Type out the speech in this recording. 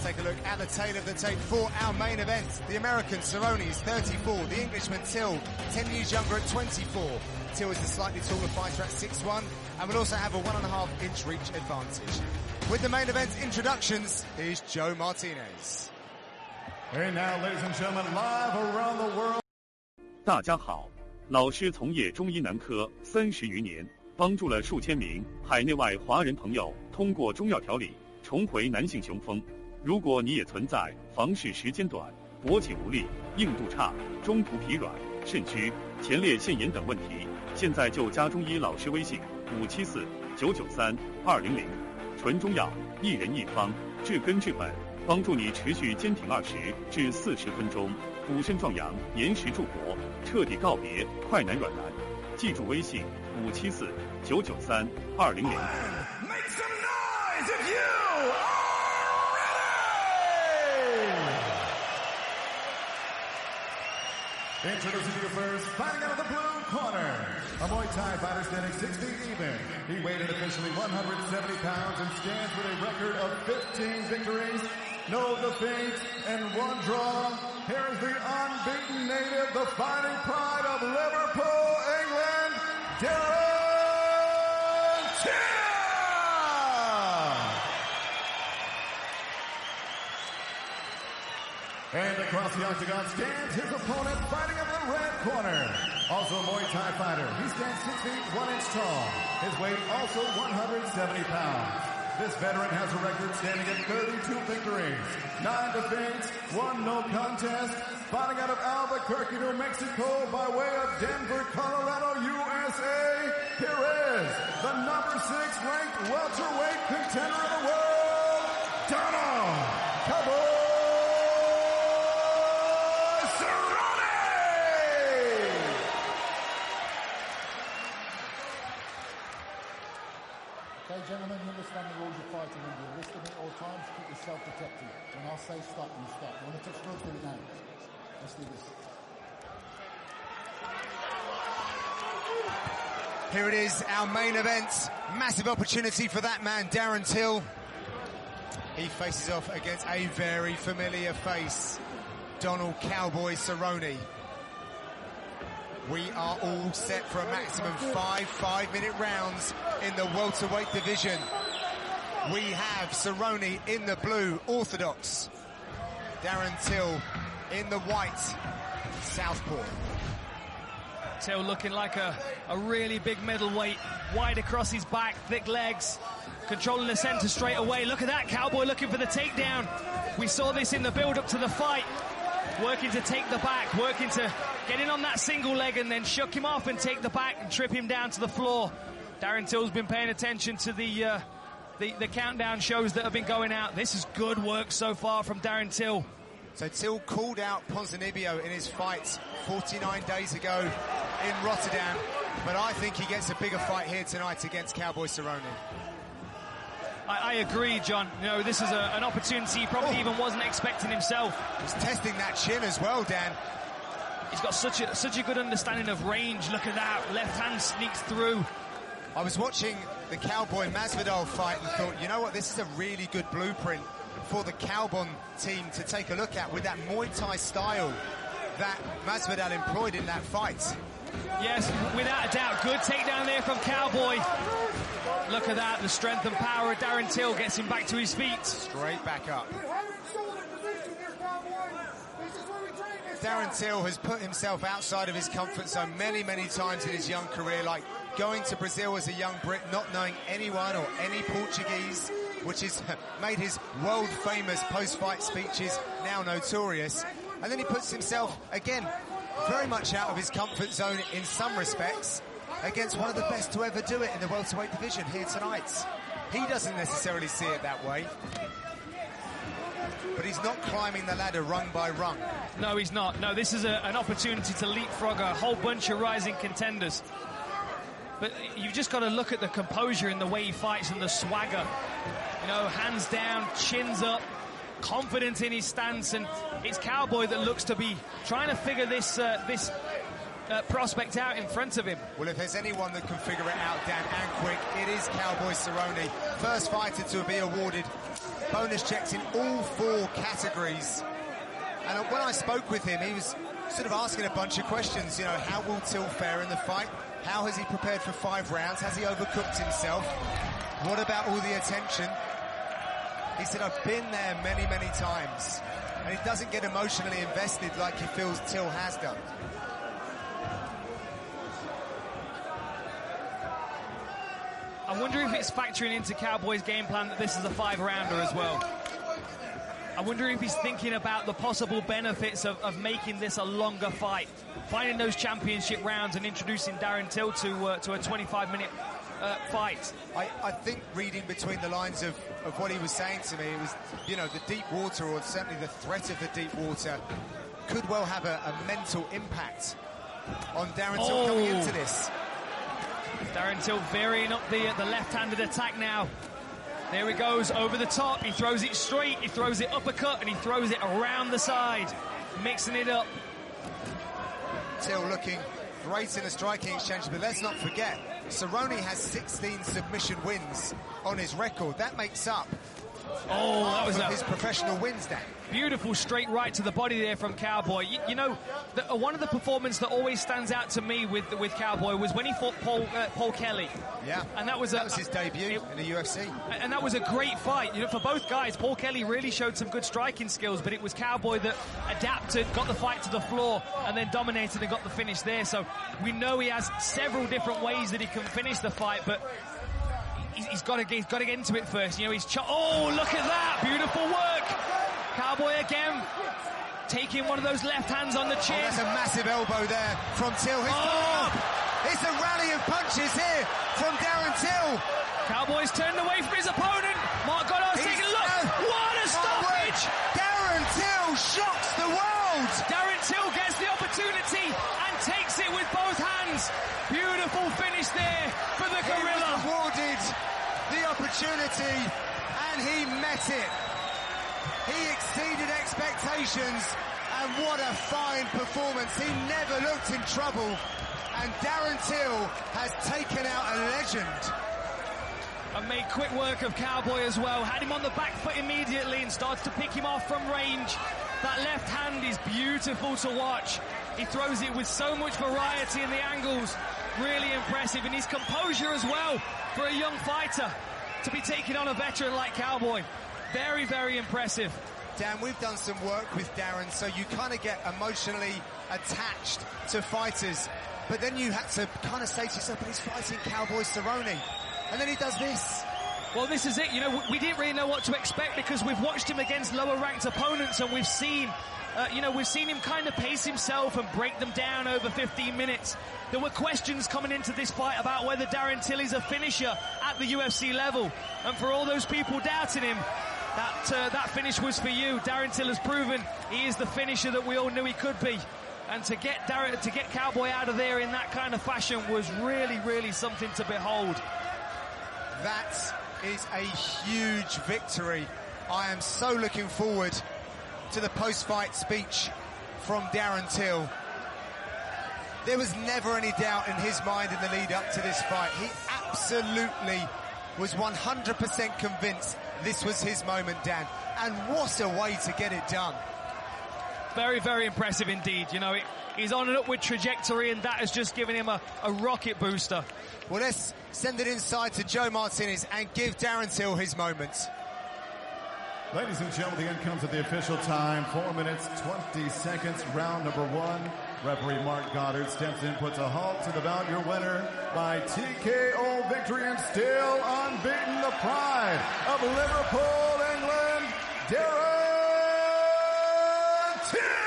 Take a look at the tail of the tape for our main event. The American Cerrone is 34, the Englishman Till 10 years younger at 24. Till is the slightly taller fighter at 6'1", and will also have a 1.5-inch reach advantage. With the main event introductions, here's Joe Martinez. And now, ladies and gentlemen, live around the world. 大家好，老师从业中医男科30余年，帮助了数千名海内外华人朋友通过中药调理重回男性雄风。如果你也存在房事时间短、勃起无力、硬度差、中途疲软、肾虚、前列腺炎等问题，现在就加中医老师微信574-993-200，纯中药，一人一方，治根治本，帮助你持续坚挺20至40分钟，补肾壮阳，延时助勃，彻底告别快男软男。记住微信574-993-200。Introducing you first, fighting out of the blue corner, a Muay Thai fighter standing 6 feet even. He weighed in officially 170 pounds and stands with a record of 15 victories, no defeats, and 1 draw. Here is the unbeaten native, the fighting pride of Liverpool, England, Darren Till! And across the octagon stands his opponent, fighting in the red corner. Also a Muay Thai fighter. He stands 6 feet 1 inch tall. His weight also 170 pounds. This veteran has a record standing at 32 victories, 9 defeats, 1 no contest. Fighting out of Albuquerque, New Mexico by way of Denver, Colorado, USA. Here is the number 6 ranked welterweight contender of the world, Donald Cowboy. Okay, gentlemen, you understand the rules of fighting in India. Listen at all times, keep yourself protected. When I say stop, you stop. You want to touch the do it now. Let's do this. Here it is, our main event. Massive opportunity for that man, Darren Till. He faces off against a very familiar face, Donald Cowboy Cerrone. We are all set for a maximum 5 5-minute rounds in the welterweight division. We have Cerrone in the blue, orthodox. Darren Till in the white, southpaw. Till looking like a really big middleweight, wide across his back, thick legs, controlling the center straight away. Look at that, Cowboy looking for the takedown. We saw this in the build-up to the fight. Working to take the back, working to get in on that single leg and then shuck him off and take the back and trip him down to the floor. Darren Till's been paying attention to the countdown shows that have been going out. This is good work so far from Darren Till. So Till called out Ponzinibbio in his fight 49 days ago in Rotterdam, but I think he gets a bigger fight here tonight against Cowboy Cerrone. I agree, John. You know, this is an opportunity he probably even wasn't expecting himself. He's testing that chin as well, Dan. He's got such a good understanding of range. Look at that. Left hand sneaks through. I was watching the Cowboy Masvidal fight and thought, you know what, this is a really good blueprint for the Cowboy team to take a look at with that Muay Thai style that Masvidal employed in that fight. Yes, without a doubt. Good takedown there from Cowboy. Look at that, the strength and power of Darren Till gets him back to his feet. Straight back up. Darren Till has put himself outside of his comfort zone many, many times in his young career, like going to Brazil as a young Brit, not knowing anyone or any Portuguese, which has made his world-famous post-fight speeches now notorious. And then he puts himself, again, very much out of his comfort zone in some respects, against one of the best to ever do it in the welterweight division here tonight. He doesn't necessarily see it that way. But he's not climbing the ladder rung by rung. No, he's not. No, this is an opportunity to leapfrog a whole bunch of rising contenders. But you've just got to look at the composure in the way he fights and the swagger. You know, hands down, chins up, confident in his stance, and it's Cowboy that looks to be trying to figure this prospect out in front of him. Well, if there's anyone that can figure it out, Dan, and quick, it is Cowboy Cerrone. First fighter to be awarded bonus checks in all 4 categories. And when I spoke with him, he was sort of asking a bunch of questions. You know, how will Till fare in the fight? How has he prepared for 5 rounds? Has he overcooked himself? What about all the attention? He said, I've been there many, many times. And he doesn't get emotionally invested like he feels Till has done. I wonder if it's factoring into Cowboy's game plan that this is a 5-rounder as well. I wonder if he's thinking about the possible benefits of making this a longer fight, finding those championship rounds and introducing Darren Till to a 25-minute fight. I think reading between the lines of what he was saying to me, it was, you know, the deep water, or certainly the threat of the deep water, could well have a mental impact on Darren Till coming into this. Darren Till varying up the left-handed attack now. There he goes, over the top. He throws it straight, he throws it uppercut, and he throws it around the side, mixing it up. Till looking great in the striking exchange, but let's not forget, Cerrone has 16 submission wins on his record. That makes up that was his professional wins, Dan. Beautiful straight right to the body there from Cowboy. You know, one of the performances that always stands out to me with Cowboy was when he fought Paul Kelly. Yeah, and that was his debut in the UFC. And that was a great fight. You know, for both guys, Paul Kelly really showed some good striking skills, but it was Cowboy that adapted, got the fight to the floor, and then dominated and got the finish there. So we know he has several different ways that he can finish the fight, but he's got to get into it first. You know, look at that, beautiful work. Cowboy again, taking one of those left hands on the chin. That's a massive elbow there from Till. It's a rally of punches here from Darren Till. Cowboy's turned away from his opponent. Mark Goddard's taking a look. What a stoppage! Darren Till shocks the world. Darren Till gets the opportunity and takes it with both hands. Beautiful finish there for the gorilla. He was awarded the opportunity and he met it. He exceeded expectations, and what a fine performance. He never looked in trouble, and Darren Till has taken out a legend. And made quick work of Cowboy as well. Had him on the back foot immediately and started to pick him off from range. That left hand is beautiful to watch. He throws it with so much variety in the angles. Really impressive, and his composure as well for a young fighter to be taking on a veteran like Cowboy. Very, very impressive. Dan, we've done some work with Darren, so you kind of get emotionally attached to fighters. But then you had to kind of say to yourself, but he's fighting Cowboy Cerrone. And then he does this. Well, this is it. You know, we didn't really know what to expect because we've watched him against lower-ranked opponents, and we've seen him kind of pace himself and break them down over 15 minutes. There were questions coming into this fight about whether Darren Till is a finisher at the UFC level. And for all those people doubting him, that finish was for you. Darren Till has proven he is the finisher that we all knew he could be. And to get Cowboy out of there in that kind of fashion was really, really something to behold. That is a huge victory. I am so looking forward to the post-fight speech from Darren Till. There was never any doubt in his mind in the lead up to this fight. He absolutely was 100% convinced this was his moment, Dan. And what a way to get it done. Very, very impressive indeed. You know, he's on an upward trajectory, and that has just given him a rocket booster. Well, let's send it inside to Joe Martinez and give Darren Till his moment. Ladies and gentlemen, the end comes at the official time. 4 minutes, 20 seconds, round number 1. Referee Mark Goddard steps in, puts a halt to the bout. Your winner by TKO victory and still unbeaten, the pride of Liverpool, England, Darren Till.